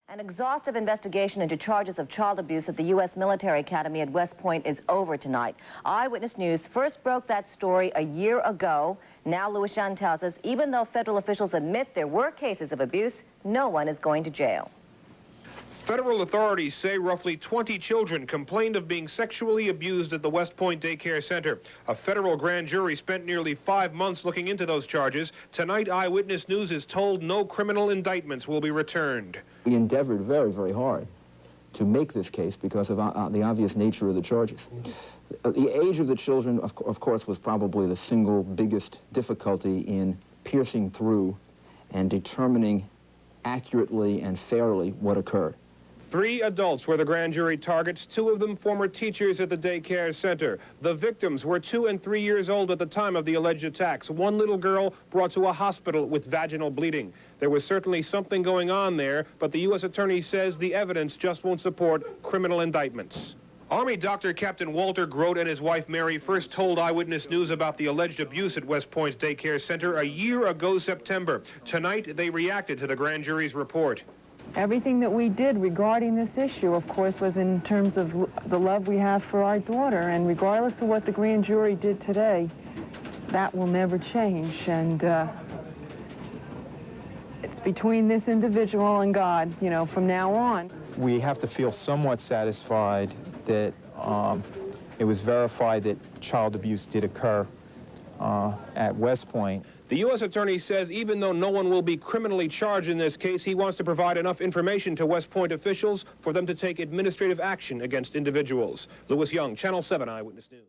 An exhaustive investigation into charges of child abuse at the U.S. Military Academy at West Point is over tonight. Eyewitness News first broke that story a year ago. Now Louis Young tells us even though federal officials admit there were cases of abuse, no one is going to jail. Federal authorities say roughly 20 children complained of being sexually abused at the West Point Daycare Center. A federal grand jury spent nearly 5 months looking into those charges. Tonight, Eyewitness News is told no criminal indictments will be returned. We endeavored very, very hard to make this case because of the obvious nature of the charges. The age of the children, of course, was probably the single biggest difficulty in piercing through and determining accurately and fairly what occurred. 3 adults were the grand jury targets, 2 of them former teachers at the daycare center. The victims were 2 and 3 years old at the time of the alleged attacks. One little girl brought to a hospital with vaginal bleeding. There was certainly something going on there, but the U.S. Attorney says the evidence just won't support criminal indictments. Army Dr. Captain Walter Grote and his wife Mary first told Eyewitness News about the alleged abuse at West Point's daycare center a year ago September. Tonight, they reacted to the grand jury's report. Everything that we did regarding this issue, of course, was in terms of the love we have for our daughter, and regardless of what the grand jury did today, that will never change, and it's between this individual and God, you know, from now on. We have to feel somewhat satisfied that it was verified that child abuse did occur at West Point. The U.S. Attorney says even though no one will be criminally charged in this case, he wants to provide enough information to West Point officials for them to take administrative action against individuals. Louis Young, Channel 7 Eyewitness News.